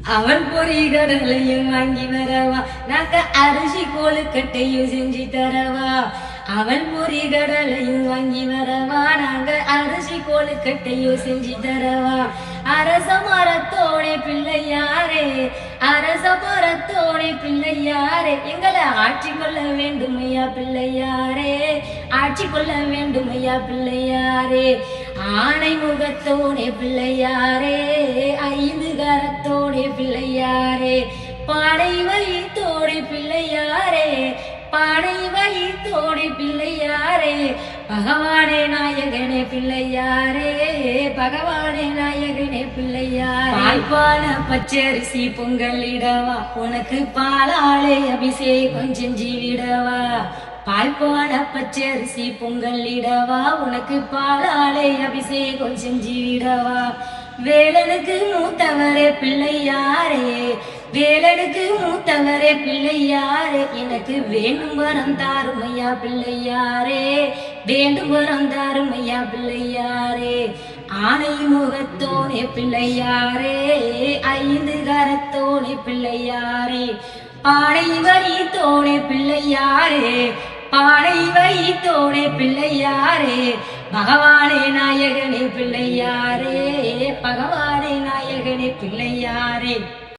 அவன் பொறி கடலையும் வாங்கி வரவா நாங்க அரிசி கொழுக்கட்டையும் செஞ்சு தரவா அவன் பொறி கடலையும் வாங்கி வரவா நாங்க அரிசி கொழுக்கட்டையும் செஞ்சு தரவா அரச மரத்தோடே பிள்ளையாரே அரச மரத்தோடே பிள்ளையாரே எங்களை ஆட்சி கொள்ள வேண்டுமையா பிள்ளையாரே ஆட்சி கொள்ள வேண்டுமையா பிள்ளையாரே ஆணை முகத்தோடே பிள்ளையாரே ஐந்து கரத்தோடே பிள்ளையாரே பாடை வயிற்றோடே பிள்ளையாரே பாடை வயிற்றோடே பிள்ளையாரே பகவானே நாயகனே பிள்ளையாரே பகவானே நாயகனே பிள்ளையாரே பால்பான பச்சரிசி பொங்கலிடவா உனக்கு பாலாலே அபிஷேகம் செஞ்சு விடவா பால்பான பச்சரிசி பொங்கலிடவா உனக்கு பாலாலே அபிஷேகம் செஞ்சு விடவா வேலனுக்கு மூத்தவரே பிள்ளையாரே வேலனுக்கு மூத்தவரே பிள்ளையாரே எனக்கு வேண்டும் வரம் தாருமையா பிள்ளையாரே வேண்டும் வரம் தாருமையா பிள்ளையாரே ஆனை முகத்தோனே பிள்ளையாரே ஐந்து கரத்தோனே பிள்ளையாரே பாடை வயிற்றோனே பிள்ளையாரே பாடை வயிற்றோனே பிள்ளையாரே பகவானே நாயகனே பிள்ளையாரே பகவானே நாயகனே பிள்ளையாரே